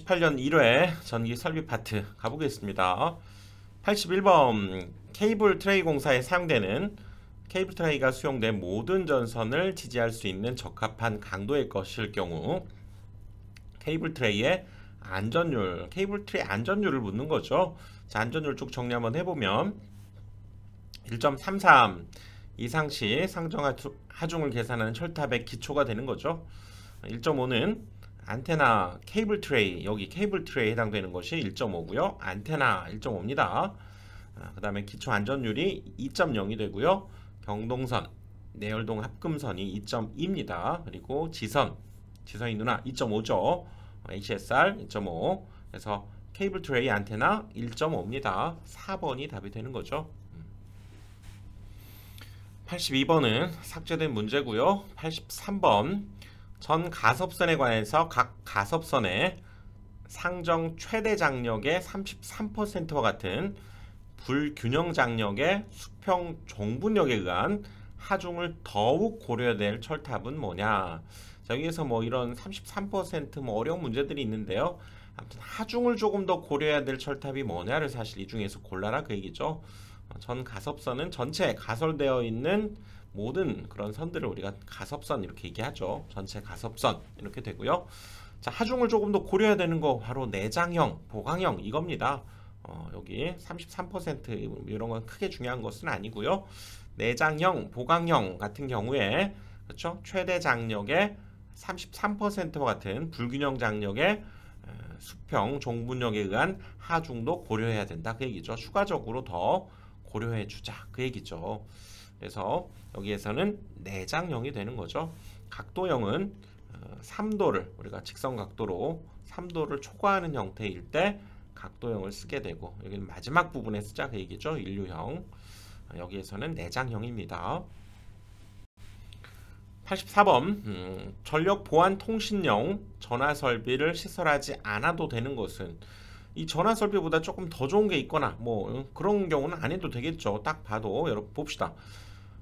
2018년 1회 전기 설비 파트 가보겠습니다. 81번 케이블 트레이 공사에 사용되는 케이블 트레이가 수용된 모든 전선을 지지할 수 있는 적합한 강도의 것일 경우 케이블 트레이의 안전율, 케이블 트레이 안전율을 묻는 거죠. 자, 안전율 쭉 정리 한번 해보면 1.33 이상 시 상정 하중을 계산하는 철탑의 기초가 되는 거죠. 1.5는 안테나 케이블 트레이, 여기 케이블 트레이에 해당되는 것이 1.5고요. 안테나 1.5입니다. 그 다음에 기초 안전율이 2.0이 되고요. 경동선, 내열동 합금선이 2.2입니다. 그리고 지선이 누나 2.5죠. HSR 2.5. 그래서 케이블 트레이 안테나 1.5입니다. 4번이 답이 되는 거죠. 82번은 삭제된 문제고요. 83번 전 가섭선에 관해서 각 가섭선의 상정 최대 장력의 33%와 같은 불균형 장력의 수평 종분력에 의한 하중을 더욱 고려해야 될 철탑은 뭐냐. 자, 여기에서 뭐 이런 33% 뭐 어려운 문제들이 있는데요. 아무튼 하중을 조금 더 고려해야 될 철탑이 뭐냐를 사실 이 중에서 골라라 그 얘기죠. 전 가섭선은 전체 가설되어 있는 모든 그런 선들을 우리가 가섭선 이렇게 얘기하죠. 전체 가섭선 이렇게 되고요. 자, 하중을 조금 더 고려해야 되는 거 바로 내장형, 보강형 이겁니다. 여기 33% 이런 건 크게 중요한 것은 아니고요. 내장형, 보강형 같은 경우에 그렇죠? 최대 장력의 33%와 같은 불균형 장력의 수평 종분력에 의한 하중도 고려해야 된다 그 얘기죠. 추가적으로 더 고려해 주자 그 얘기죠. 그래서 여기에서는 내장형이 되는 거죠. 각도형은 3도를 우리가 직선 각도로 3도를 초과하는 형태일 때 각도형을 쓰게 되고 여기는 마지막 부분에 쓰자 그 얘기죠. 인류형. 여기에서는 내장형입니다. 84번 전력 보안 통신용 전화 설비를 시설하지 않아도 되는 것은 이 전화 설비보다 조금 더 좋은 게 있거나 뭐 그런 경우는 안 해도 되겠죠. 딱 봐도 여러분 봅시다.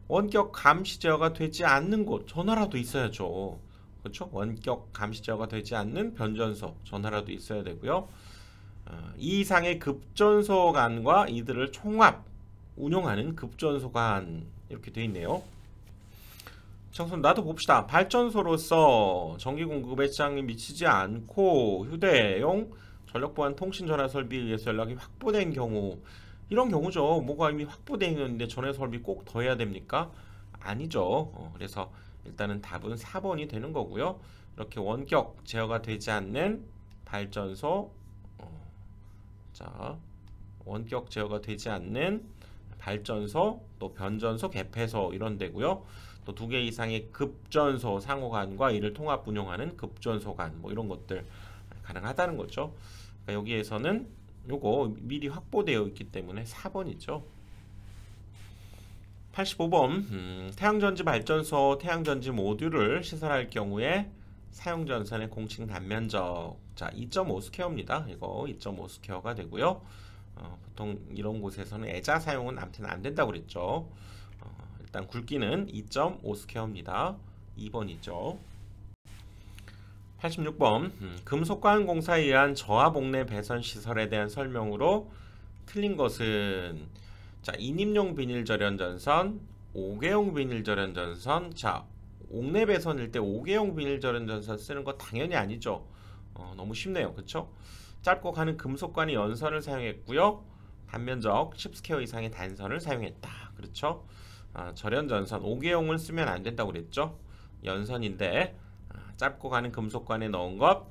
원격 감시 제어가 되지 않는 곳 전화라도 있어야죠. 그렇죠? 원격 감시 제어가 되지 않는 변전소 전화라도 있어야 되고요. 이 이상의 급전소관과 이들을 총합 운용하는 급전소관 이렇게 되어 있네요. 정선 나도 봅시다. 발전소로서 전기 공급에 지장이 미치지 않고 휴대용 전력보안 통신 전화 설비에 의해서 연락이 확보된 경우 이런 경우죠. 뭐가 이미 확보되어 있는데 전화 설비 꼭 더 해야 됩니까? 아니죠. 그래서 일단은 답은 4번이 되는 거고요. 이렇게 원격 제어가 되지 않는 발전소 자 원격 제어가 되지 않는 발전소 또 변전소 개폐소 이런 데고요. 또 2개 이상의 급전소 상호간과 이를 통합 운영하는 급전소간 뭐 이런 것들 가능하다는 거죠. 그러니까 여기에서는 요거 미리 확보되어 있기 때문에 4번이죠. 85번 태양전지 발전소 태양전지 모듈을 시설할 경우에 사용전선의 공칭 단면적 자 2.5스퀘어입니다. 이거 2.5스퀘어가 되고요. 보통 이런 곳에서는 애자 사용은 아무튼 안 된다고 그랬죠. 일단 굵기는 2.5스퀘어입니다. 2번이죠. 86번 금속관 공사에 의한 저하 복내 배선 시설에 대한 설명으로 틀린 것은 자 인입용 비닐 절연 전선, 5개용 비닐 절연 전선. 자 옥내 배선일 때 5개용 비닐 절연 전선 쓰는 거 당연히 아니죠. 너무 쉽네요. 그쵸? 짧고 가는 금속관이 연선을 사용했고요. 단면적 10스퀘어 이상의 단선을 사용했다. 그렇죠? 절연 전선 5개용을 쓰면 안 된다고 그랬죠? 연선인데 짧고 가는 금속관에 넣은 것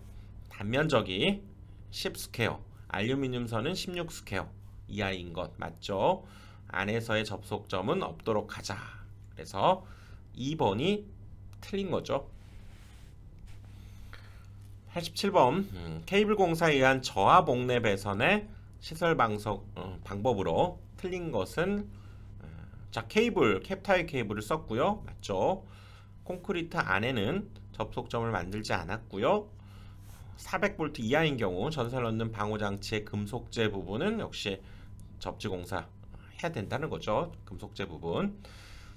단면적이 10스퀘어 알루미늄 선은 16스퀘어 이하인 것 맞죠? 안에서의 접속점은 없도록 하자. 그래서 2번이 틀린 거죠. 87번 케이블 공사에 의한 저하 복내 배선의 시설 방법으로 틀린 것은 자 케이블 캡타이 케이블을 썼고요. 맞죠? 콘크리트 안에는 접속점을 만들지 않았고요. 400V 이하인 경우 전선을 넣는 방호장치의 금속재 부분은 역시 접지공사 해야 된다는 거죠. 금속재 부분.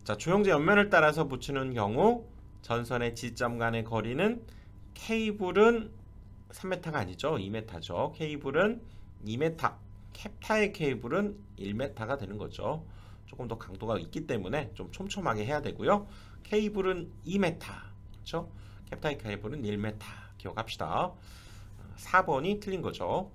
자 조형제 옆면을 따라서 붙이는 경우 전선의 지점 간의 거리는 케이블은 3m가 아니죠. 2m죠. 케이블은 2m, 캡타의 케이블은 1m가 되는 거죠. 조금 더 강도가 있기 때문에 좀 촘촘하게 해야 되고요. 케이블은 2m, 그렇죠? 캡타의 케이블은 1m 기억합시다. 4번이 틀린 거죠.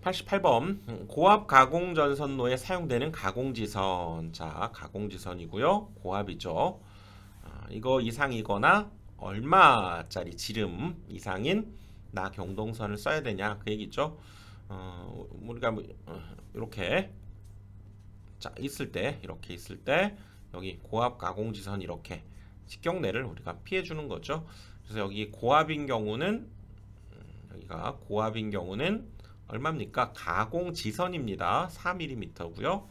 88번 고압 가공전선로에 사용되는 가공지선. 자, 가공지선이고요. 고압이죠. 이거 이상이거나 얼마짜리 지름 이상인 나 경동선을 써야 되냐 그 얘기죠. 우리가 이렇게 자 있을 때 이렇게 있을 때 여기 고압 가공지선 이렇게 직경례를 우리가 피해 주는 거죠. 그래서 여기 고압인 경우는 여기가 고압인 경우는 얼마입니까? 가공지선입니다. 4mm고요.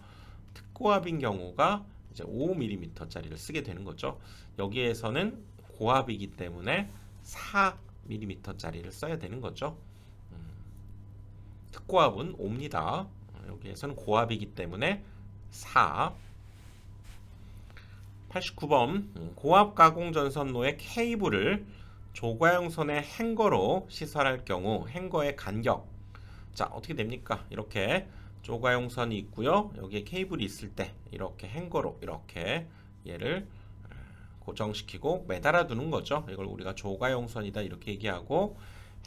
특고압인 경우가 이제 5mm짜리를 쓰게 되는 거죠. 여기에서는 고압이기 때문에 4mm짜리를 써야 되는 거죠. 특고압은 5입니다. 여기에서는 고압이기 때문에 4. 89번 고압 가공전선로의 케이블을 조과용선의 행거로 시설할 경우 행거의 간격. 자, 어떻게 됩니까? 이렇게 조과용선이 있고요. 여기에 케이블이 있을 때 이렇게 행거로 이렇게 얘를 고정시키고 매달아 두는 거죠. 이걸 우리가 조과용선이다 이렇게 얘기하고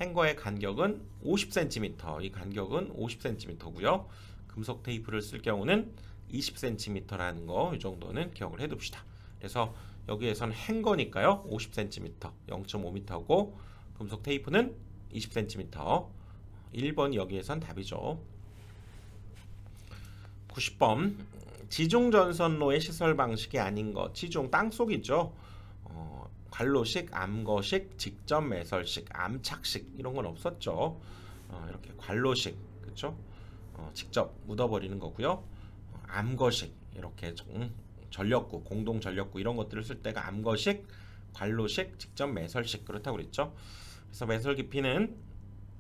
행거의 간격은 50cm. 이 간격은 50cm고요. 금속 테이프를 쓸 경우는 20cm라는 거 이 정도는 기억을 해둡시다. 그래서 여기에선 행거니까요. 50cm, 0.5m고 금속 테이프는 20cm. 1번이 여기에선 답이죠. 90번 지중전선로의 시설 방식이 아닌 것. 지중 땅속이죠. 관로식, 암거식, 직접 매설식, 암착식 이런 건 없었죠. 이렇게 관로식, 그렇죠? 직접 묻어버리는 거고요. 암거식 이렇게 전력구, 공동 전력구 이런 것들을 쓸 때가 암거식, 관로식, 직접 매설식 그렇다고 그랬죠. 그래서 매설 깊이는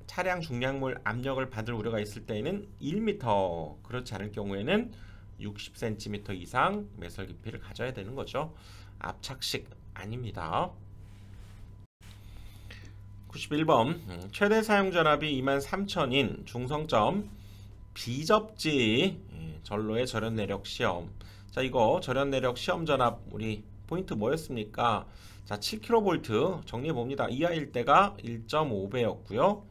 차량 중량물 압력을 받을 우려가 있을 때에는 1m, 그렇지 않을 경우에는 60cm 이상 매설 깊이를 가져야 되는 거죠. 압착식 아닙니다. 91번 최대 사용 전압이 23,000인 중성점 비접지 전로의 절연 내력 시험. 자, 이거 절연 내력 시험 전압 우리 포인트 뭐였습니까? 자, 7kV 정리해 봅니다. 이하일 때가 1.5배였고요.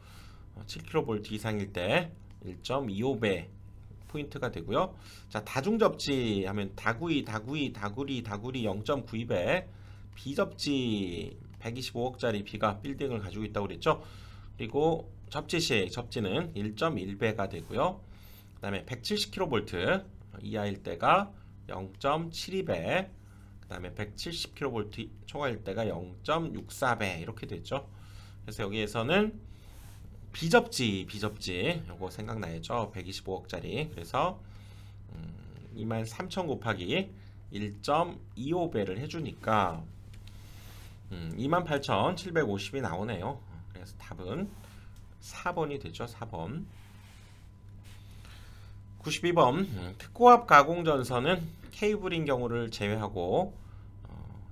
7kV 이상일 때 1.25배 포인트가 되고요. 자, 다중접지 하면 다구리 0.92배, 비접지 125억짜리 비가 빌딩을 가지고 있다고 그랬죠. 그리고 접지식 접지는 1.1배가 되고요. 그 다음에 170kV 이하일 때가 0.72배, 그 다음에 170kV 초과일 때가 0.64배 이렇게 되죠. 그래서 여기에서는 비접지 요거 생각나야죠. 125억짜리. 그래서 23,000 곱하기 1.25배를 해주니까 28,750이 나오네요. 그래서 답은 4번이 되죠. 4번. 92번 특고압 가공전선은 케이블인 경우를 제외하고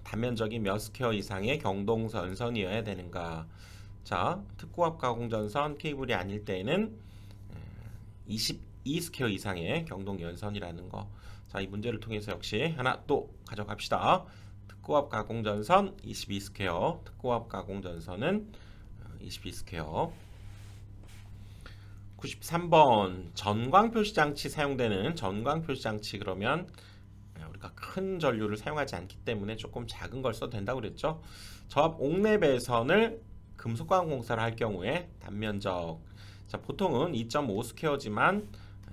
단면적인 몇 스퀘어 이상의 경동전선이어야 되는가. 자, 특고압 가공전선 케이블이 아닐 때에는 22스퀘어 이상의 경동연선이라는 거. 자, 이 문제를 통해서 역시 하나 또 가져갑시다. 특고압 가공전선 22스퀘어, 특고압 가공전선은 22스퀘어. 93번 전광표시장치 사용되는 전광표시장치. 그러면 우리가 큰 전류를 사용하지 않기 때문에 조금 작은 걸 써도 된다고 그랬죠. 저압 옥내 배선을 금속광 공사를 할 경우에 단면적, 자, 보통은 2.5스퀘어지만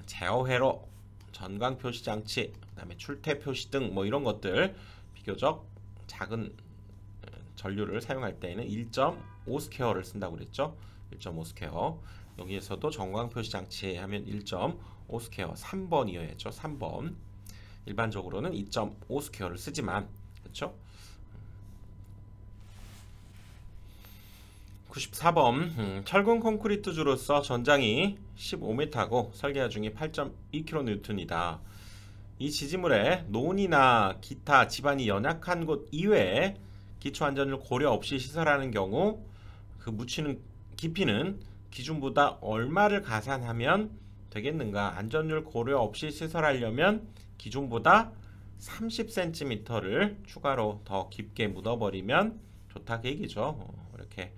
제어회로, 전광표시장치, 그 다음에 출퇴표시 등 뭐 이런 것들 비교적 작은 전류를 사용할 때에는 1.5스퀘어를 쓴다고 그랬죠. 1.5스퀘어. 여기에서도 전광표시장치 하면 1.5스퀘어 3번이어야죠. 3번. 일반적으로는 2.5스퀘어를 쓰지만, 그렇죠? 94번 철근 콘크리트 주로서 전장이 15m고 설계하 중에 8.2kN이다. 이 지지물에 논이나 기타 지반이 연약한 곳 이외에 기초 안전을 고려 없이 시설하는 경우 그 묻히는 깊이는 기준보다 얼마를 가산하면 되겠는가? 안전율 고려 없이 시설하려면 기존보다 30cm를 추가로 더 깊게 묻어버리면 좋다 그 얘기죠. 이렇게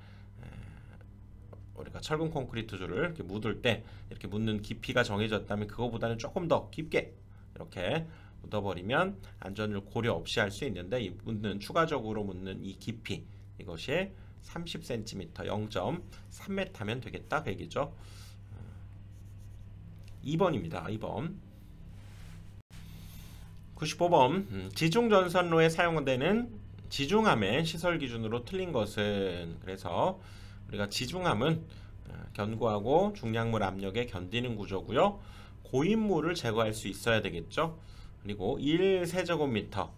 우리가 철근 콘크리트 줄을 이렇게 묻을 때 이렇게 묻는 깊이가 정해졌다면 그거보다는 조금 더 깊게 이렇게 묻어버리면 안전을 고려 없이 할 수 있는데 이 추가적으로 묻는 이 깊이 이것이 30cm 0.3m면 되겠다 그 얘기죠. 2번입니다. 2번 95번 지중전선로에 사용되는 지중함의 시설 기준으로 틀린 것은 그래서 우리가 지중함은 견고하고 중량물 압력에 견디는 구조고요. 고인물을 제거할 수 있어야 되겠죠. 그리고 1세제곱미터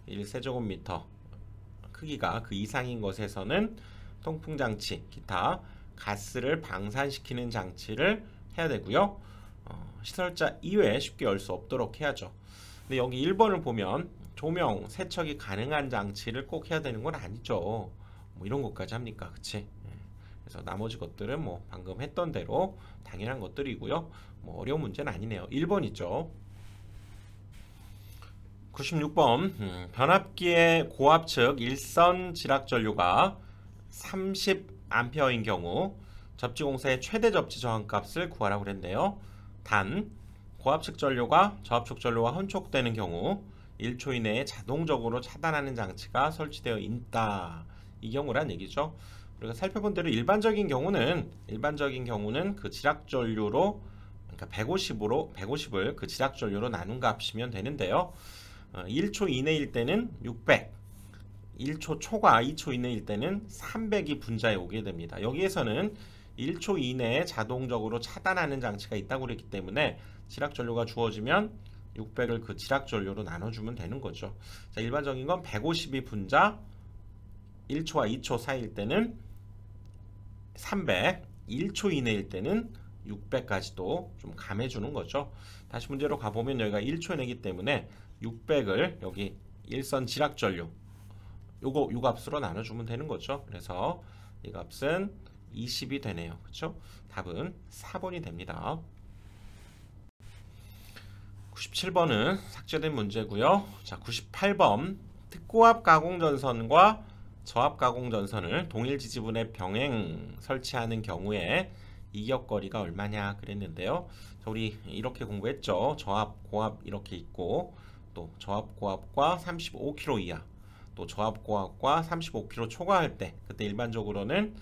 크기가 그 이상인 것에서는 통풍장치, 기타 가스를 방산시키는 장치를 해야 되고요. 시설자 이외에 쉽게 열 수 없도록 해야죠. 근데 여기 1번을 보면 조명, 세척이 가능한 장치를 꼭 해야 되는 건 아니죠. 뭐 이런 것까지 합니까? 그치? 그래서 나머지 것들은 뭐 방금 했던 대로 당연한 것들이고요. 뭐 어려운 문제는 아니네요. 1번 있죠. 96번 변압기의 고압측 일선 지락전류가 30A인 경우 접지공사의 최대 접지 저항값을 구하라고 그랬네요. 단 고압측 전류가 저압축 전류와 혼촉되는 경우 1초 이내에 자동적으로 차단하는 장치가 설치되어 있다. 이 경우란 얘기죠. 우리가 살펴본 대로 일반적인 경우는 그 지락전류로 그러니까 150을 그 지락전류로 나눈 값이면 되는데요. 1초 이내일 때는 600, 1초 초과 2초 이내일 때는 300이 분자에 오게 됩니다. 여기에서는 1초 이내에 자동적으로 차단하는 장치가 있다고 그랬기 때문에 지락전류가 주어지면 600을 그 지락전류로 나눠주면 되는 거죠. 자, 일반적인 건 150이 분자, 1초와 2초 사이일 때는 300, 1초 이내일 때는 600까지도 좀 감해주는 거죠. 다시 문제로 가보면 여기가 1초 이내이기 때문에 600을 여기 일선 지락전류 요 값으로 나눠주면 되는 거죠. 그래서 이 값은 20이 되네요. 그렇죠? 답은 4번이 됩니다. 97번은 삭제된 문제고요. 자, 98번 특고압 가공전선과 저압 가공전선을 동일 지지분에 병행 설치하는 경우에 이격거리가 얼마냐 그랬는데요. 자, 우리 이렇게 공부했죠. 저압, 고압 이렇게 있고 또 저압, 고압과 35km 이하 또 저압, 고압과 35km 초과할 때 그때 일반적으로는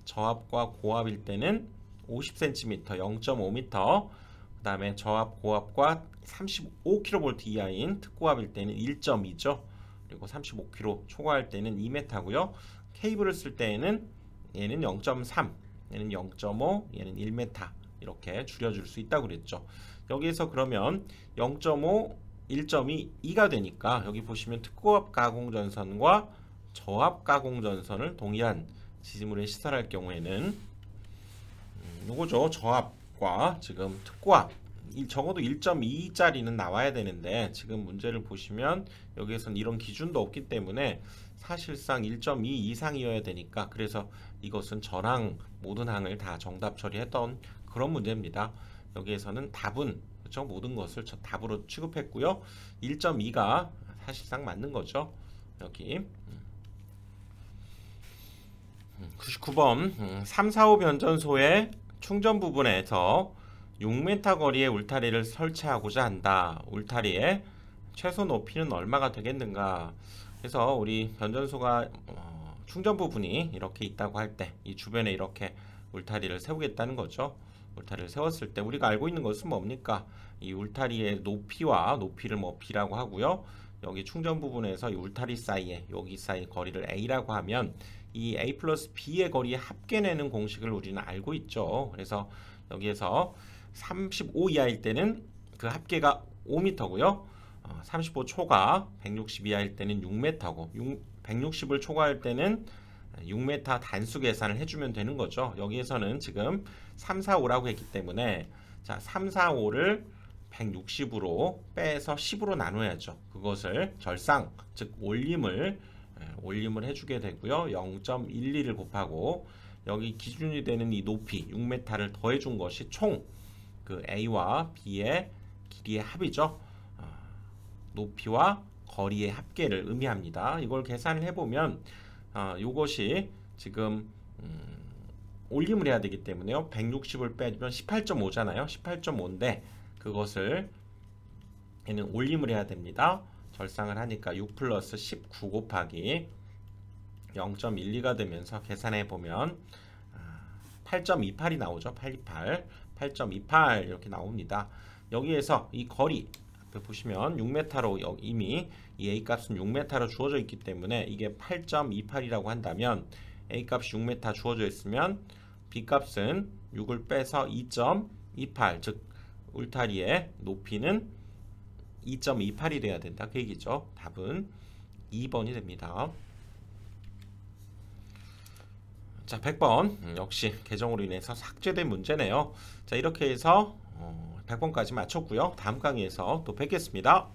저압과 고압일 때는 50cm 0.5m 그 다음에 저압, 고압과 35kV 이하인 특고압일 때는 1.2죠. 그리고 35km 초과할 때는 2m고요. 케이블을 쓸 때에는 얘는 0.3, 얘는 0.5, 얘는 1m 이렇게 줄여줄 수 있다고 그랬죠. 여기에서 그러면 0.5, 1.2, 2가 되니까 여기 보시면 특고압 가공전선과 저압 가공전선을 동일한 지지물에 시설할 경우에는 요거죠. 저압과 지금 특고압 적어도 1.2짜리는 나와야 되는데 지금 문제를 보시면 여기에선 이런 기준도 없기 때문에 사실상 1.2 이상이어야 되니까 그래서 이것은 전항 모든 항을 다 정답 처리했던 그런 문제입니다. 여기에서는 답은 그렇죠? 모든 것을 답으로 취급했고요. 1.2가 사실상 맞는 거죠. 여기 99번 3, 4, 5 변전소의 충전 부분에서 6m 거리의 울타리를 설치하고자 한다. 울타리의 최소 높이는 얼마가 되겠는가? 그래서 우리 변전소가 충전 부분이 이렇게 있다고 할 때 이 주변에 이렇게 울타리를 세우겠다는 거죠. 울타리를 세웠을 때 우리가 알고 있는 것은 뭡니까? 이 울타리의 높이와 높이를 뭐 B라고 하고요. 여기 충전 부분에서 이 울타리 사이에 여기 사이 거리를 A라고 하면 이 A 플러스 B의 거리의 합계내는 공식을 우리는 알고 있죠. 그래서 여기에서 35 이하일 때는 그 합계가 5m고요. 35 초과 160 이하일 때는 6m고 160을 초과할 때는 6m 단수 계산을 해주면 되는 거죠. 여기에서는 지금 3, 4, 5라고 했기 때문에 자 3, 4, 5를 160으로 빼서 10으로 나눠야죠. 그것을 절상 즉 올림을 해주게 되고요. 0.12를 곱하고 여기 기준이 되는 이 높이 6m를 더해 준 것이 총 그 A와 B의 길이의 합이죠. 높이와 거리의 합계를 의미합니다. 이걸 계산을 해보면 이것이 지금 올림을 해야 되기 때문에요. 160을 빼면 18.5잖아요. 18.5인데 그것을 얘는 올림을 해야 됩니다. 절상을 하니까 6 플러스 19 곱하기 0.12가 되면서 계산해 보면 8.28이 나오죠. 828 이렇게 나옵니다. 여기에서 이 거리 앞에 보시면 6m로 이미 이 A 값은 6m로 주어져 있기 때문에 이게 8.28이라고 한다면 A 값이 6m 주어져 있으면 B 값은 6을 빼서 2.28, 즉 울타리의 높이는 2.28이 돼야 된다. 그 얘기죠. 답은 2번이 됩니다. 자, 100번 역시 개정으로 인해서 삭제된 문제네요. 자, 이렇게 해서 100번까지 마쳤고요. 다음 강의에서 또 뵙겠습니다.